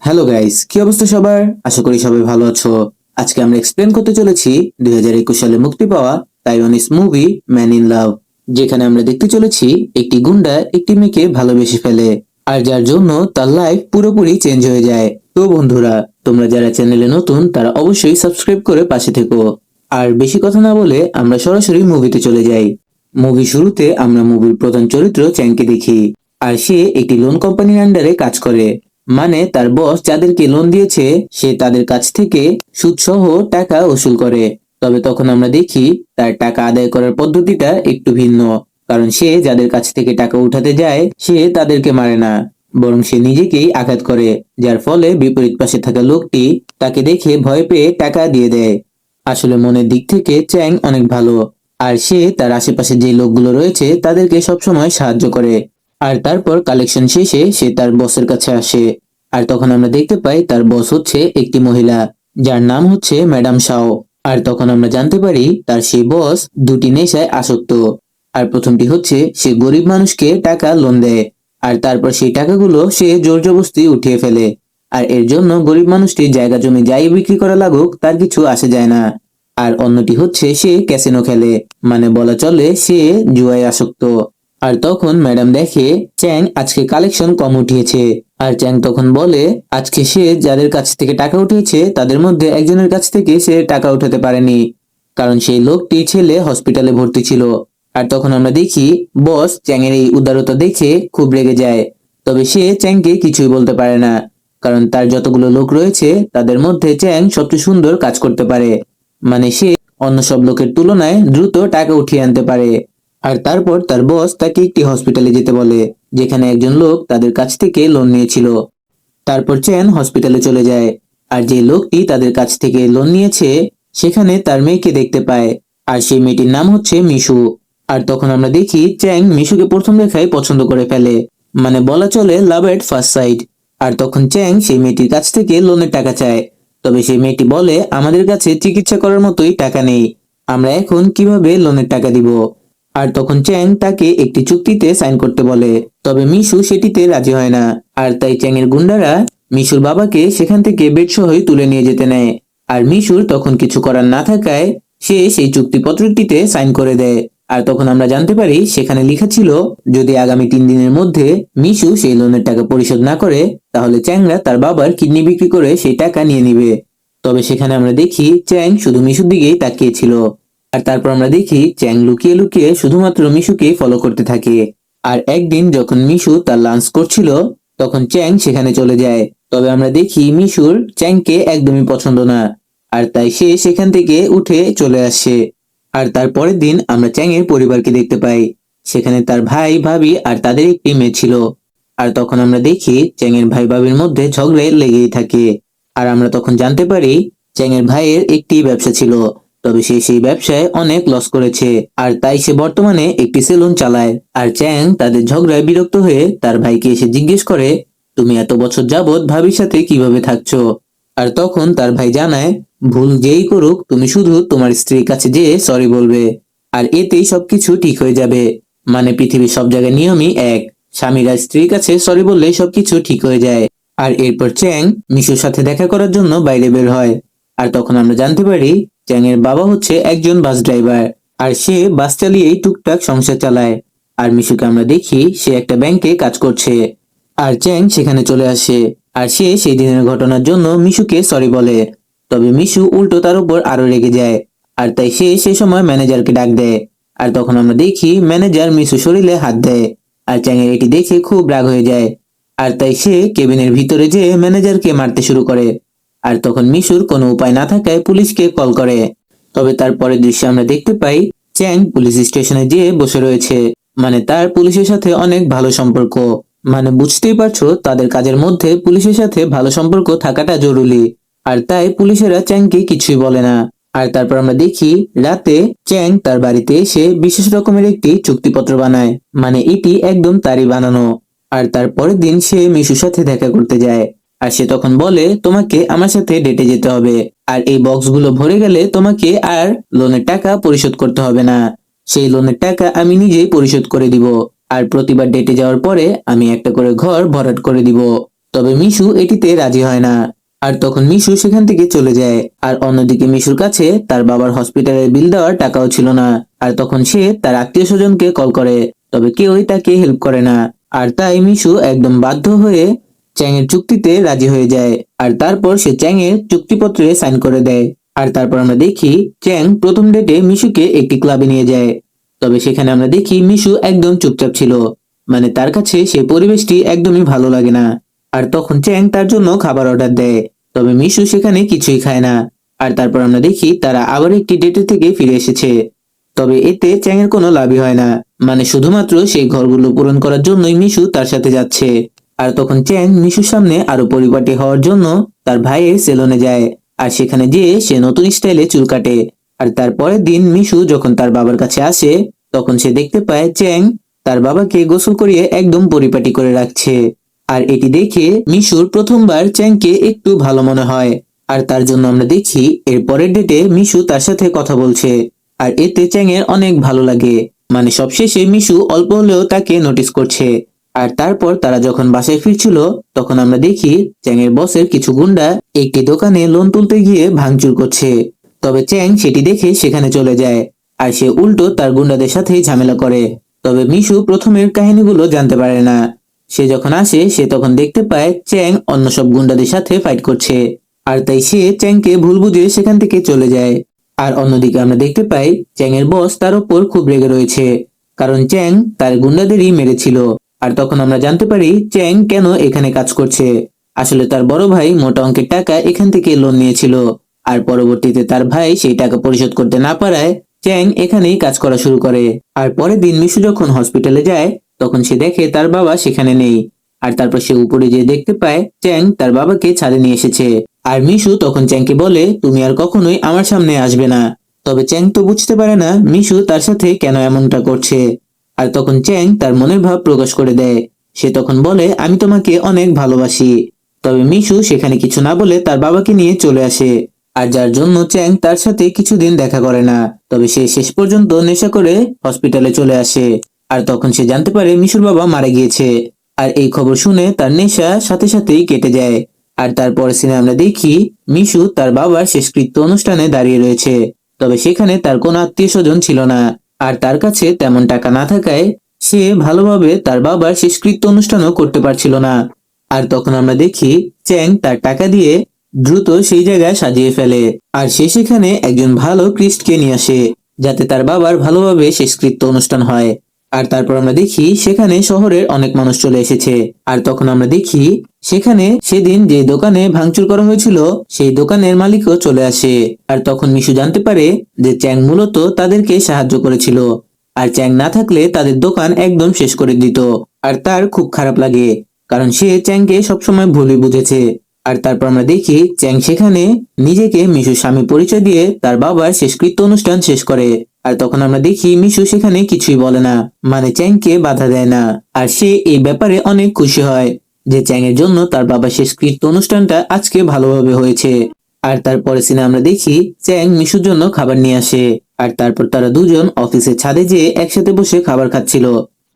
Hello guys, কি অবস্থা সবার? আশা করি সবাই ভালো আছো। আজকে আমরা এক্সপ্লেন করতে চলেছি 2021 সালে মুক্তি পাওয়া Taiwanese movie man in love, যেখানে আমরা দেখতে চলেছি একটি গুন্ডা একটি মেয়েকে ভালোবেসে ফেলে, আর যার জন্য তার লাইফ পুরোপুরি চেঞ্জ হয়ে যায়। তো বন্ধুরা, তোমরা যারা চ্যানেলে নতুন তারা অবশ্যই সাবস্ক্রাইব করে পাশে থেকো। আর বেশি কথা না বলে আমরা সরাসরি মুভিতে চলে যাই। মুভি শুরুতে আমরা মুভির প্রধান চরিত্র চ্যাংকে দেখি, আর সে একটি লোন কোম্পানির আন্ডারে কাজ করে। মানে তার বস যাদেরকে লোন দিয়েছে সে তাদের কাছ থেকে সুদসহ টাকা উসুল করে। তবে তখন আমরা দেখি তার টাকা আদায় করার পদ্ধতিটা একটু ভিন্ন, কারণ সে যাদের কাছ থেকে টাকা উঠাতে যায় সে তাদেরকে মারে না, বরং সে নিজেকেই আঘাত করে, যার ফলে বিপরীত পাশে থাকা লোকটি তাকে দেখে ভয় পেয়ে টাকা দিয়ে দেয়। আসলে মনের দিক থেকে চ্যাং অনেক ভালো, আর সে তার আশেপাশে যে লোকগুলো রয়েছে তাদেরকে সবসময় সাহায্য করে। আর তারপর কালেকশন শেষে সে তার বসের কাছে আসে, আর তখন আমরা দেখতে পাই তার বস হচ্ছে একটি মহিলা, যার নাম হচ্ছে ম্যাডাম শাও। আর তখন আমরা জানতে পারি তার সেই বস দুটি নেশায় আসক্ত। আর প্রথমটি হচ্ছে সে গরিব মানুষকে টাকা লোন দেয়, আর তারপর সেই টাকাগুলো সে জোর জবরদস্তি উঠিয়ে ফেলে। আর এর জন্য গরিব মানুষটি জায়গা জমি যাই বিক্রি করা লাগুক তার কিছু আসে যায় না। আর অন্যটি হচ্ছে সে ক্যাসিনো খেলে, মানে বলা চলে সে জুয়ায় আসক্ত। আর তখন ম্যাডাম দেখে চ্যাং আজকে কালেকশন কম উঠিয়েছে, আর চ্যাং তখন বলে আজকে সে যাদের কাছ থেকে টাকা উঠিয়েছে তাদের মধ্যে একজনের কাছ থেকে সে টাকা উঠাতে পারেনি, কারণ সেই লোকটি ছেলে হসপিটালে ভর্তি ছিল। আর তখন আমরা দেখি বস চ্যাং এর এই উদারতা দেখে খুব রেগে যায়। তবে সে চ্যাংকে কিছুই বলতে পারে না, কারণ তার যতগুলো লোক রয়েছে তাদের মধ্যে চ্যাং সবচেয়ে সুন্দর কাজ করতে পারে। মানে সে অন্য সব লোকের তুলনায় দ্রুত টাকা উঠিয়ে আনতে পারে। আর তারপর তার বস তাকে একটি হসপিটালে যেতে বলে, যেখানে একজন লোক তাদের কাছ থেকে লোন নিয়েছিল। তারপর চ্যান হসপিটালে চলে যায়, আর যে লোকটি তাদের কাছ থেকে লোন নিয়েছে সেখানে তার মেয়েকে দেখতে পায়, আর সেই মেয়েটির নাম হচ্ছে মিশু। আর তখন আমরা দেখি চ্যাং মিশুকে প্রথম দেখায় পছন্দ করে ফেলে, মানে বলা চলে লাভ এট ফার্স্ট সাইট। আর তখন চ্যাং সেই মেয়েটির কাছ থেকে লোনের টাকা চায়। তবে সেই মেয়েটি বলে আমাদের কাছে চিকিৎসা করার মতোই টাকা নেই, আমরা এখন কিভাবে লোনের টাকা দিব। আর তখন চ্যাং তাকে একটি চুক্তিতে সাইন করতে বলে, তবে মিশু সেটিতে রাজি হয় না। আর তাই চ্যাং এর গুন্ডারা মিশুর বাবাকে সেখান থেকে বেড সহই তুলে নিয়ে যেতে নেয়। আর মিশুর তখন কিছু করার না থাকায় সে সেই চুক্তিপত্রটিতে সাইন করে দেয়। আর তখন আমরা জানতে পারি সেখানে লেখা ছিল যদি আগামী 3 দিনের মধ্যে মিশু সেই লোনের টাকা পরিশোধ না করে তাহলে চ্যাংরা তার বাবার কিডনি বিক্রি করে সেই টাকা নিয়ে নিবে। তবে সেখানে আমরা দেখি চ্যাং শুধু মিশুর দিকেই তাকিয়েছিল। আর তারপর আমরা দেখি চ্যাং লুকিয়ে লুকিয়ে শুধুমাত্র মিশুকে ফলো করতে থাকে। আর একদিন যখন মিশু তার লাঞ্চ করছিল তখন চ্যাং সেখানে চলে যায়। তবে আমরা দেখি মিশুর চ্যাংকে একদমই পছন্দ না, আর তাই সে সেখান থেকে উঠে চলে আসে। আর তার পরের দিন আমরা চ্যাং এর পরিবারকে দেখতে পাই, সেখানে তার ভাই ভাবি আর তাদের একটি মেয়ে ছিল। আর তখন আমরা দেখি চ্যাং এর ভাই ভাবির মধ্যে ঝগড়া লেগেই থাকে। আর আমরা তখন জানতে পারি চ্যাং এর ভাইয়ের একটি ব্যবসা ছিল, তবে সে সেই ব্যবসায় অনেক লস করেছে, আর তাই সে বর্তমানে একটি সেলুন চালায়। আর চ্যাং তাদের ঝগড়ায় বিরক্ত হয়ে তার ভাইকে এসে জিজ্ঞেস করে তুমি এত বছর যাবত ভাবির সাথে কিভাবে থাকছো। আর তখন তার ভাই জানায় ভুল যেই করুক তুমি শুধু তোমার স্ত্রীর কাছে যেয়ে সরি বলবে, আর এতেই সবকিছু ঠিক হয়ে যাবে। মানে পৃথিবীর সব জায়গায় নিয়মই এক, স্বামীরা স্ত্রীর কাছে সরি বললে সবকিছু ঠিক হয়ে যায়। আর এরপর চ্যাং মিশুর সাথে দেখা করার জন্য বাইরে বের হয়। আর তখন আমরা জানতে পারি চ্যাং এর বাবা হচ্ছে একজন বাস ড্রাইভার, আর সে বাস চালিয়েই টুকটাক সংসার চালায়। আর মিশুকে আমরা দেখি সে একটা ব্যাংকে কাজ করছে। আর চ্যাং সেখানে চলে আসে, আর সে সেই দিনের ঘটনার জন্য মিশুকে সরি বলে। তবে মিশু উল্টো তার উপর আরো রেগে যায়, আর তাই সে সে সময় ম্যানেজারকে ডাক দেয়। আর তখন আমরা দেখি ম্যানেজার মিশু শরীরে হাত দেয়, আর চ্যাং এর এটি দেখে খুব রাগ হয়ে যায়। আর তাই সে কেবিনের ভিতরে যেয়ে ম্যানেজারকে মারতে শুরু করে। আর তখন মিশুর কোনো উপায় না থাকায় পুলিশকে কল করে। তবে তারপরের দৃশ্যে আমরা দেখতে পাই চ্যাং পুলিশ স্টেশনে যেয়ে বসে রয়েছে, মানে তার পুলিশের সাথে অনেক ভালো সম্পর্ক। মানে বুঝতেই পারছো তাদের কাজের মধ্যে পুলিশের সাথে ভালো সম্পর্ক থাকাটা জরুরি, আর তাই পুলিশেরা চ্যাংকে কিছুই বলে না। আর তারপর আমরা দেখি রাতে চ্যাং তার বাড়িতে এসে বিশেষ রকমের একটি চুক্তিপত্র বানায়, মানে এটি একদম তারই বানানো। আর তারপরের দিন সে মিশুর সাথে দেখা করতে যায়, আর সে তখন বলে তোমাকে আমার সাথে ডেটে যেতে হবে, আর এই বক্সগুলো ভরে গেলে তোমাকে আর লোনের টাকা পরিশোধ করতে হবে না, সেই লোনের টাকা আমি নিজেই পরিশোধ করে দিব। আর প্রতিবার ডেটে যাওয়ার পরে আমি একটা করে ঘর ভরাট করে দিব। তবে মিশু এটিতে রাজি হয় না। আর তখন মিশু সেখান থেকে চলে যায়। আর অন্যদিকে মিশুর কাছে তার বাবার হসপিটালের বিল দেওয়ার টাকাও ছিল না। আর তখন সে তার আত্মীয় স্বজনকে কল করে, তবে কেউই তাকে হেল্প করে না। আর তাই মিশু একদম বাধ্য হয়ে চ্যাং এর চুক্তিতে রাজি হয়ে যায়। আর তারপর সে চ্যাং এর চুক্তিপত্রে সাইন করে দেয়। আর তারপর আমরা দেখি চ্যাং প্রথম ডেটে মিশুকে একটি ক্লাবে নিয়ে যায়। তবে সেখানে আমরা দেখি মিশু একদম চুপচাপ ছিল, মানে তার কাছে সেই পরিবেশটি একদমই ভালো লাগে না। আর তখন চ্যাং তার জন্য খাবার অর্ডার দেয়, তবে মিশু সেখানে কিছুই খায় না। আর তারপর আমরা দেখি তারা আবার একটি ডেটে থেকে ফিরে এসেছে। তবে এতে চ্যাং এর কোনো লাভই হয় না, মানে শুধুমাত্র সেই ঘরগুলো পূরণ করার জন্যই মিশু তার সাথে যাচ্ছে। আর তখন চ্যাং মিশুর সামনে আরো পরিপাটি হওয়ার জন্য তার ভাইয়ের সেলুনে যায়। আর সেখানে গিয়ে সে নতুন স্টাইলে চুল কাটে। আর তারপরের দিন মিশু যখন তার বাবার কাছে আসে, তখন সে দেখতে পায় চ্যাং তার বাবাকে গোসল করিয়ে একদম পরিপাটি করে রাখছে। আর এটি দেখে মিশুর প্রথমবার চ্যাংকে একটু ভালো মনে হয়। আর তার জন্য আমরা দেখি এর পরের ডেটে মিশু তার সাথে কথা বলছে। আর এতে চ্যাং এর অনেক ভালো লাগে, মানে সবশেষে মিশু অল্প হলেও তাকে নোটিস করছে। আর তারপর তারা যখন বাসায় ফিরছিল, তখন আমরা দেখি চ্যাং এর বসের কিছু গুন্ডা একটি দোকানে লোন তুলতে গিয়ে ভাঙচুর করছে। তবে চ্যাং সেটি দেখে সেখানে চলে যায়। আর সে উল্টো তার গুন্ডাদের সাথেই ঝামেলা করে। তবে মিশু প্রথমের কাহিনীগুলো জানতে পারে না। সে যখন আসে সে তখন দেখতে পায় চ্যাং অন্য সব গুন্ডাদের সাথে ফাইট করছে। আর তাই সে চ্যাংকে ভুল বুঝে সেখান থেকে চলে যায়। আর অন্যদিকে আমরা দেখতে পাই চ্যাং এর বস তার উপর খুব রেগে রয়েছে, কারণ চ্যাং তার গুন্ডাদেরই মেরেছিল। আর তখন আমরা জানতে পারি চ্যাং কেন এখানে কাজ করছে। আসলে তার বড় ভাই মোটা অঙ্কের টাকা এখান থেকে লোন নিয়েছিল। আর পরবর্তীতে তার ভাই সেই টাকা পরিশোধ করতে না পারায় চ্যাং এখানেই কাজ করা শুরু করে। আর পরের দিন মিশু যখন হসপিটালে যায়, তখন সে দেখে তার বাবা সেখানে নেই। আর তারপর সে উপরে যেয়ে দেখতে পায় চ্যাং তার বাবাকে ছাদে নিয়ে এসেছে। আর মিশু তখন চ্যাংকে বলে, তুমি আর কখনোই আমার সামনে আসবে না। তবে চ্যাং তো বুঝতে পারে না মিশু তার সাথে কেন এমনটা করছে। আর তখন চ্যাং তার মনের ভাব প্রকাশ করে দেয়। সে তখন বলে, আমি তোমাকে অনেক ভালোবাসি। তবে মিশু সেখানে কিছু না বলে তার বাবাকে নিয়ে চলে আসে। আর যার জন্য চ্যাং তার সাথে কিছুদিন দেখা করে না। তবে সে শেষ পর্যন্ত নেশা করে হসপিটালে চলে আসে। আর তখন সে জানতে পারে মিশুর বাবা মারা গিয়েছে। আর এই খবর শুনে তার নেশা সাথে সাথেই কেটে যায়। আর তারপর সিনে আমরা দেখি মিশু তার বাবার শেষকৃত্য অনুষ্ঠানে দাঁড়িয়ে রয়েছে। তবে সেখানে তার কোনো আত্মীয় স্বজন ছিল না। আর তার কাছে তেমন টাকা না থাকায় সে ভালোভাবে তার বাবার শেষকৃত্য অনুষ্ঠানও করতে পারছিল না। আর তখন আমরা দেখি চ্যাং তার টাকা দিয়ে দ্রুত সেই জায়গায় সাজিয়ে ফেলে। আর সে সেখানে একজন ভালো ক্রিস্টকে নিয়ে আসে, যাতে তার বাবার ভালোভাবে শেষকৃত্য অনুষ্ঠান হয়। আর তারপর আমরা দেখি সেখানে শহরের অনেক মানুষ চলে এসেছে। আর তখন আমরা দেখি সেখানে সেদিন যে দোকানে ভাঙচুর করা হয়েছিল সেই দোকানের মালিকও চলে আসে। আর তখন মিশু জানতে পারে যে চ্যাং মূলত তাদেরকে সাহায্য করেছিল। আর চ্যাং না থাকলে তাদের দোকান একদম শেষ করে দিত। আর তার খুব খারাপ লাগে, কারণ সে চ্যাংকে সবসময় ভুলই বুঝেছে। আর তারপর আমরা দেখি চ্যাং সেখানে নিজেকে মিশুর স্বামী পরিচয় দিয়ে তার বাবার শেষকৃত্য অনুষ্ঠান শেষ করে। আর তখন আমরা দেখি মিশু সেখানে কিছুই বলে না, মানে চ্যাংকে বাধা দেয় না। আর সে এই ব্যাপারে অনেক খুশি হয় যে চ্যাং এর জন্য তার বাবার শেষকৃত্য অনুষ্ঠানটা আজকে ভালোভাবে হয়েছে। আর তারপরে সিনে আমরা দেখি চ্যাং মিশুর জন্য খাবার নিয়ে আসে। আর তারপর তারা দুজন অফিসের ছাদে যেয়ে একসাথে বসে খাবার খাচ্ছিল।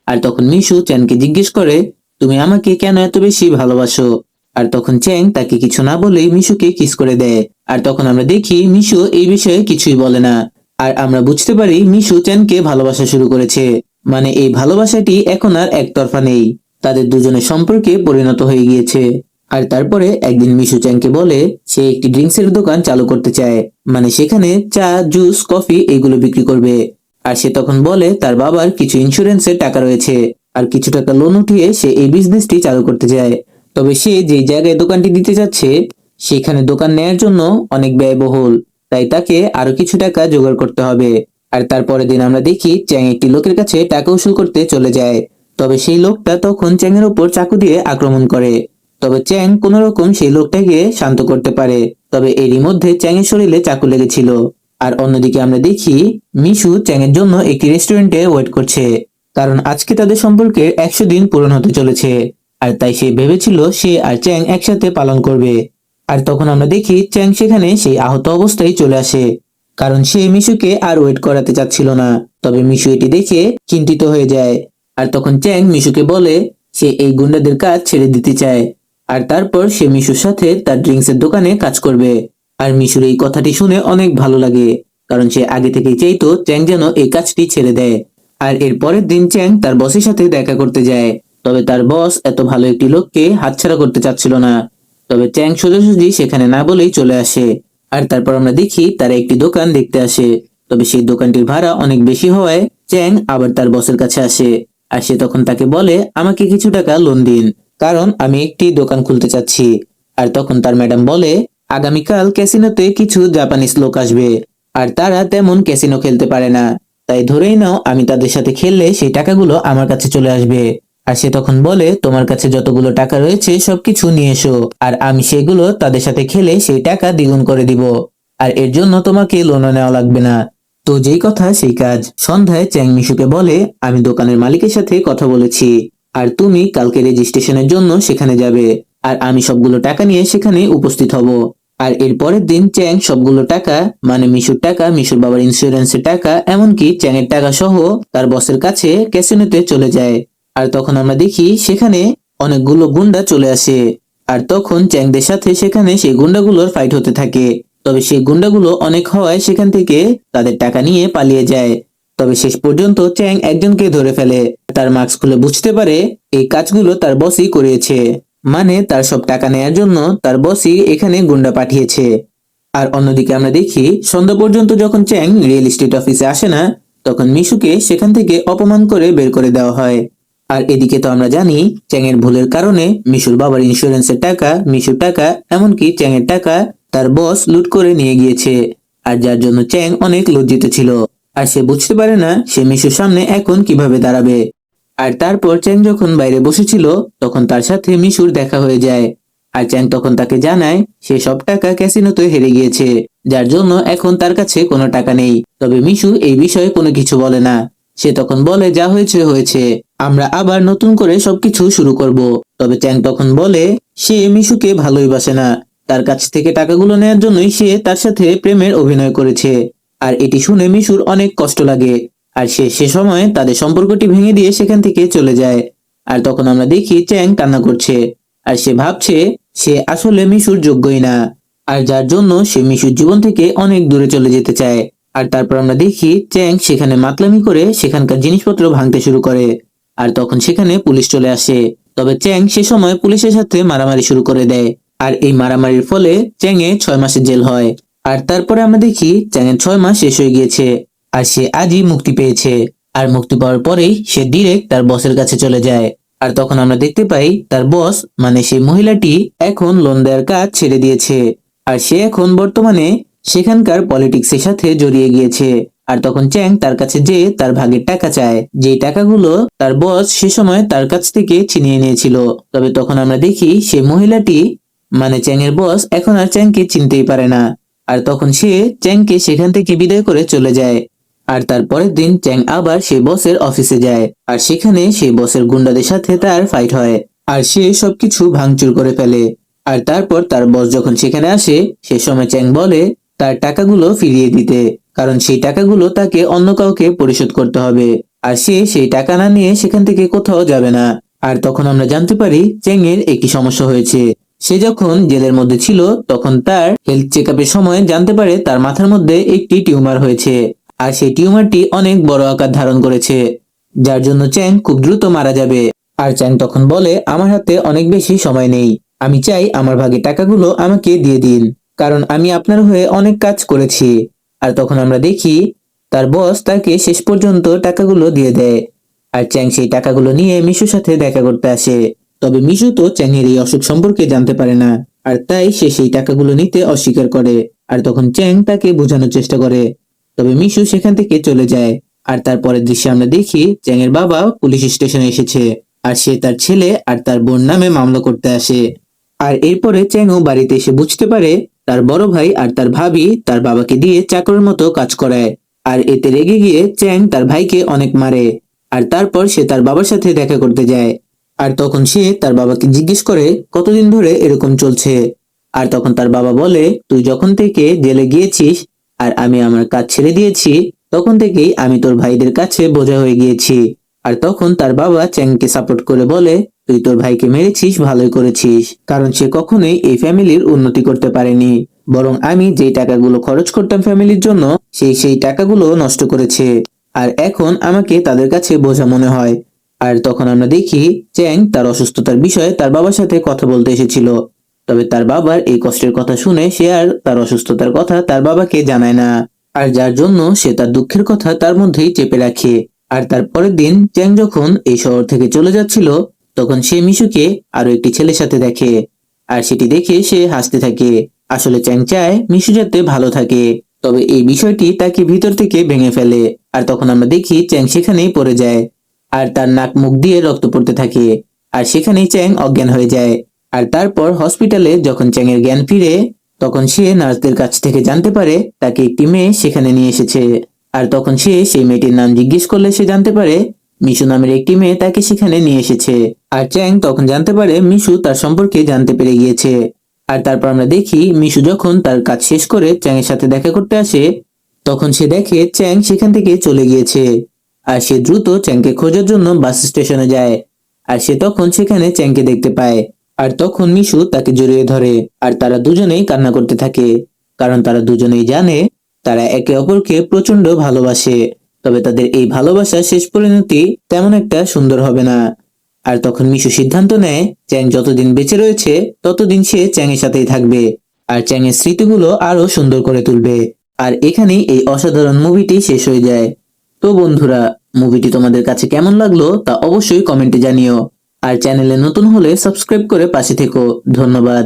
আর তখন মিশু চ্যাংকে জিজ্ঞেস করে, তুমি আমাকে কেন এত বেশি ভালোবাসো? আর তখন চ্যাং তাকে কিছু না বলেই মিশুকে কিস করে দেয়। আর তখন আমরা দেখি মিশু এই বিষয়ে কিছুই বলে না। আর আমরা বুঝতে পারি মিশু চ্যাংকে ভালোবাসা শুরু করেছে, মানে এই ভালোবাসাটি এখন আর একতরফা নেই, তাদের দুজনের সম্পর্কে পরিণত হয়ে গিয়েছে। আর তারপরে একদিন মিশু চ্যাংকে বলে সে একটি ড্রিঙ্কসের দোকান চালু করতে চায়, মানে সেখানে চা, জুস, কফি এগুলো বিক্রি করবে। আর সে তখন বলে তার বাবার কিছু ইন্স্যুরেন্সের টাকা রয়েছে, আর কিছু টাকা লোন উঠিয়ে সে এই বিজনেসটি চালু করতে চায়। তবে সে যে জায়গায় দোকানটি দিতে যাচ্ছে সেখানে দোকান নেয়ার জন্য অনেক ব্যয়বহুল, তাই তাকে আরো কিছু টাকা জোগাড় করতে হবে। আর তারপরের দিন আমরা দেখি চ্যাং একটি লোকের কাছে টাকা উসুল করতে চলে যায়। তবে সেই লোকটা তখন চ্যাং এর উপর চাকু দিয়ে আক্রমণ করে। তবে চ্যাং কোন রকম সেই লোকটাকে শান্ত করতে পারে, তবে এরই মধ্যে চ্যাং এর শরীরে চাকু লেগেছিল। আর অন্যদিকে আমরা দেখি মিশু চ্যাং এর জন্য একটি রেস্টুরেন্টে ওয়েট করছে, কারণ আজকে তাদের সম্পর্কে 100 দিন পূরণ হতে চলেছে। আর তাই সে ভেবেছিল সে আর চ্যাং একসাথে পালন করবে। আর তখন আমরা দেখি চ্যাং সেখানে সেই আহত অবস্থায় চলে আসে, কারণ সে মিশুকে আর ওয়েট করাতে চাচ্ছিল না। তবে মিশু এটি দেখে চিন্তিত হয়ে যায়। আর তখন চ্যাং মিশুকে বলে সে এই গুন্ডাদের কাজ ছেড়ে দিতে চায়। আর তারপর সে মিশুর সাথে তার ড্রিঙ্কসের দোকানে কাজ করবে। আর মিশুর এই কথাটি শুনে অনেক ভালো লাগে, কারণ সে আগে থেকেই চাইতো চ্যাং যেন এই কাজটি ছেড়ে দেয়। আর এর পরের দিন চ্যাং তার বসের সাথে দেখা করতে যায়। তবে তার বস এত ভালো একটি লোককে হাতছাড়া করতে চাচ্ছিল না। তবে চ্যাং সোজাসুজি সেখানে না বলেই চলে আসে। আর তারপর আমরা দেখি তারা একটি দোকান দেখতে আসে। তবে সেই দোকানটির ভাড়া অনেক বেশি হওয়ায় চ্যাং আবার তার বসের কাছে আসে। আর সে তখন তাকে বলে, আমাকে কিছু টাকা লোন দিন, কারণ আমি একটি দোকান খুলতে চাচ্ছি। আর তখন তার ম্যাডাম বলে, আগামীকাল ক্যাসিনোতে কিছু জাপানিজ লোক আসবে, আর তারা তেমন ক্যাসিনো খেলতে পারে না। তাই ধরেই নাও আমি তাদের সাথে খেললে সেই টাকাগুলো আমার কাছে চলে আসবে। আর সে তখন বলে, তোমার কাছে যতগুলো টাকা রয়েছে সবকিছু নিয়ে এসো, আর আমি সেগুলো তাদের সাথে খেলে সেই টাকা দ্বিগুণ করে দিব। আর এর জন্য তোমাকে লোনও নেওয়া লাগবে না। তো যেই কথা সেই কাজ। সন্ধ্যায় চ্যাং মিশুকে বলে, আমি দোকানের মালিকের সাথে কথা বলেছি, আর তুমি কালকে রেজিস্ট্রেশনের জন্য সেখানে যাবে, আর আমি সবগুলো টাকা নিয়ে সেখানে উপস্থিত হব। আর এর পরের দিন চ্যাং সবগুলো টাকা, মানে মিশুর টাকা, মিশুর বাবার ইন্স্যুরেন্সের টাকা, এমনকি চ্যাংয়ের টাকা সহ তার বসের কাছে ক্যাসিনোতে চলে যায়। আর তখন আমরা দেখি সেখানে অনেকগুলো গুন্ডা চলে আসে। আর তখন চ্যাংদের সাথে সেখানে সেই গুন্ডাগুলোর ফাইট হতে থাকে। তবে সেই গুন্ডাগুলো অনেক হওয়ায় সেখান থেকে তাদের টাকা নিয়ে পালিয়ে যায়। তবে শেষ পর্যন্ত চ্যাং একজনকে ধরে ফেলে। তার মাস্ক খুলে বুঝতে পারে এই কাজগুলো তার বসই করিয়েছে, মানে তার সব টাকা নেয়ার জন্য তার বসই এখানে গুন্ডা পাঠিয়েছে। আর অন্যদিকে আমরা দেখি সন্ধ্যা পর্যন্ত যখন চ্যাং রিয়েল এস্টেট অফিসে আসে না, তখন মিশুকে সেখান থেকে অপমান করে বের করে দেওয়া হয়। আর এদিকে তো আমরা জানি চ্যাং এর ভুলের কারণে মিশুর বাবার ইন্স্যুরেন্সের টাকা, মিশুর টাকা, এমনকি চ্যাং এর টাকা তার বস লুট করে নিয়ে গিয়েছে। আর যার জন্য চ্যাং অনেক লজ্জিত ছিল। আর সে বুঝতে পারে না সে মিশুর সামনে এখন কিভাবে দাঁড়াবে। আর তারপর চ্যাং যখন বাইরে বসেছিল তখন তার সাথে মিশুর দেখা হয়ে যায়। আর চ্যাং তখন তাকে জানায় সে সব টাকা ক্যাসিনোতে হেরে গিয়েছে, যার জন্য এখন তার কাছে কোনো টাকা নেই। তবে মিশু এই বিষয়ে কোনো কিছু বলে না। সে তখন বলে, যা হয়েছে হয়েছে, আমরা আবার নতুন করে সবকিছু শুরু করব। তবে চ্যাং তখন বলে সে মিশুকে ভালোই বাসে না, তার কাছ থেকে টাকাগুলো নেওয়ার জন্যই সে তার সাথে প্রেমের অভিনয় করেছে। আর এটি শুনে মিশুর অনেক কষ্ট লাগে। আর সে সময় তাদের সম্পর্কটি ভেঙে দিয়ে সেখান থেকে চলে যায়। আর তখন আমরা দেখি চ্যাং কান্না করছে। আর সে ভাবছে সে আসলে মিশুর যোগ্যই না, আর যার জন্য সে মিশুর জীবন থেকে অনেক দূরে চলে যেতে চায়। আর তারপর আমরা দেখি চ্যাং সেখানে মাতলামি করে সেখানকার জিনিসপত্র ভাঙতে শুরু করে। আর তখন সেখানে পুলিশ চলে আসে। তবে চ্যাং সে সময় পুলিশের সাথে মারামারি শুরু করে দেয়। আর এই মারামারির ফলে চ্যাং এ 6 মাসের জেল হয়। আর তারপরে আমরা দেখি চ্যাং এর 6 মাস শেষ হয়ে গিয়েছে, আর সে আজই মুক্তি পেয়েছে। আর মুক্তি পাওয়ার পরেই সে ডিরেক্ট তার বসের কাছে চলে যায়। আর তখন আমরা দেখতে পাই তার বস, মানে সেই মহিলাটি এখন লোন দেওয়ার কাজ ছেড়ে দিয়েছে। আর সে এখন বর্তমানে সেখানকার পলিটিক্সের সাথে জড়িয়ে গিয়েছে। আর তখন চ্যাং তার কাছে যে তার ভাগের টাকা চায়, যে টাকাগুলো তার বস সে সময় তার কাছ থেকে ছিনিয়ে নিয়েছিল। তবে তখন আমরা দেখি সেই মহিলাটি, মানে চ্যাং এর বস, এখন আর চ্যাংকে চিনতেই পারে না। আর তখন সে চ্যাংকে সেখান থেকে বিদায় করে চলে যায়। আর তার পরের দিন চ্যাং আবার সেই বসের অফিসে যায়। আর সেখানে সেই বসের গুন্ডাদের সাথে তার ফাইট হয়, আর সে সবকিছু ভাঙচুর করে ফেলে। আর তারপর তার বস যখন সেখানে আসে, সে সময় চ্যাং বলে তার টাকাগুলো ফিরিয়ে দিতে, কারণ সেই টাকাগুলো তাকে অন্য কাউকে পরিশোধ করতে হবে। আর সে সেই টাকা না নিয়ে সেখান থেকে কোথাও যাবে না। আর তখন আমরা জানতে পারি চ্যাং এর একটি সমস্যা হয়েছে। সে যখন জেলের মধ্যে ছিল তখন তার হেলথ চেকআপের সময় জানতে পারে তার মাথার মধ্যে একটি টিউমার হয়েছে। আর সেই টিউমারটি অনেক বড় আকার ধারণ করেছে, যার জন্য চ্যাং খুব দ্রুত মারা যাবে। আর চ্যাং তখন বলে, আমার হাতে অনেক বেশি সময় নেই, আমি চাই আমার ভাগে টাকাগুলো আমাকে দিয়ে দিন, কারণ আমি আপনার হয়ে অনেক কাজ করেছি। আর তখন আমরা দেখি তার বস তাকে শেষ পর্যন্ত টাকাগুলো দিয়ে দেয়। আর চ্যাং সেই টাকাগুলো নিয়ে মিশুর সাথে দেখা করতে আসে। তবে মিশু তো চ্যাং এর এই অসুখ সম্পর্কে জানতে পারে না, আর তাই সে সেই টাকাগুলো নিতে অস্বীকার করে। আর তখন চ্যাং তাকে বোঝানোর চেষ্টা করে। তবে মিশু সেখান থেকে চলে যায়। আর তারপরের দৃশ্যে আমরা দেখি চ্যাং এর বাবা পুলিশ স্টেশনে এসেছে, আর সে তার ছেলে আর তার বোন নামে মামলা করতে আসে। আর এরপরে চ্যাংও বাড়িতে এসে বুঝতে পারে তার বড় ভাই আর তার ভাবি তার বাবাকে দিয়ে চাকরের মতো কাজ করায়। আর এতে রেগে গিয়ে চ্যাং তার ভাইকে অনেক মারে। আর তারপর সে তার বাবার সাথে দেখা করতে যায়। আর তখন সে তার বাবাকে জিজ্ঞেস করে কতদিন ধরে এরকম চলছে। আর তখন তার বাবা বলে, তুই যখন থেকে জেলে গিয়েছিস আর আমি আমার কাজ ছেড়ে দিয়েছি, তখন থেকেই আমি তোর ভাইদের কাছে বোঝা হয়ে গিয়েছি। আর তখন তার বাবা চ্যাংকে সাপোর্ট করে বলে, তুই তোর ভাইকে মেরেছিস, ভালোই করেছিস, কারণ সে কখনোই এই ফ্যামিলির উন্নতি করতে পারেনি, বরং আমি যেই টাকাগুলো খরচ করতাম ফ্যামিলির জন্য সেই টাকাগুলো নষ্ট করেছে, আর এখন আমাকে তাদের কাছে বোঝা মনে হয়। আর তখন আমরা দেখি চ্যাং তার অসুস্থতার বিষয়ে তার বাবার সাথে কথা বলতে এসেছিল। তবে তার বাবার এই কষ্টের কথা শুনে সে আর তার অসুস্থতার কথা তার বাবাকে জানায় না, আর যার জন্য সে তার দুঃখের কথা তার মধ্যেই চেপে রাখে। আর তার পরের দিন চ্যাং যখন এই শহর থেকে চলে যাচ্ছিল, তখন সে মিশুকে আরো একটি ছেলের সাথে দেখে, আর সেটি দেখে সে হাসতে থাকে। আসলে চ্যাং চায় মিশু যাতে ভালো থাকে, তবে এই বিষয়টি তাকে ভিতর থেকে ভেঙে ফেলে। আর তখন আমরা দেখি চ্যাং সেখানেই পড়ে যায়, আর তার নাক মুখ দিয়ে রক্ত পড়তে থাকে, আর সেখানেই চ্যাং অজ্ঞান হয়ে যায়। আর তারপর হসপিটালে যখন চ্যাং এর জ্ঞান ফিরে, তখন সে নার্সদের কাছ থেকে জানতে পারে তাকে একটি মেয়ে সেখানে নিয়ে এসেছে। আর তখন সে সেই মেয়েটির নাম জিজ্ঞেস করলে সে জানতে পারে মিশু নামের একটি মেয়ে তাকে সেখানে নিয়ে এসেছে। আর চ্যাং তখন জানতে পারে মিশু তার সম্পর্কে জানতে পেরে গিয়েছে। আর তারপর আমরা দেখি মিশু যখন তার কাজ শেষ করে চ্যাং এর সাথে দেখা করতে আসে, তখন সে দেখে চ্যাং সেখান থেকে চলে গিয়েছে। আর সে দ্রুত চ্যাংকে খোঁজার জন্য বাস স্টেশনে যায়। আর সে তখন সেখানে চ্যাংকে দেখতে পায়। আর তখন মিশু তাকে জড়িয়ে ধরে, আর তারা দুজনেই কান্না করতে থাকে, কারণ তারা দুজনেই জানে তারা একে অপরকে প্রচন্ড ভালোবাসে। তবে তাদের এই ভালোবাসা শেষ পরিণতি তেমন একটা সুন্দর হবে না। আর তখন মিশু সিদ্ধান্ত নেয় চ্যাং যতদিন বেঁচে রয়েছে ততদিন সে চ্যাং এর সাথেই থাকবে, আর চ্যাং এর স্মৃতিগুলো আরো সুন্দর করে তুলবে। আর এখানেই এই অসাধারণ মুভিটি শেষ হয়ে যায়। তো বন্ধুরা, মুভিটি তোমাদের কাছে কেমন লাগলো তা অবশ্যই কমেন্টে জানিও, আর চ্যানেলে নতুন হলে সাবস্ক্রাইব করে পাশে থেকো। ধন্যবাদ।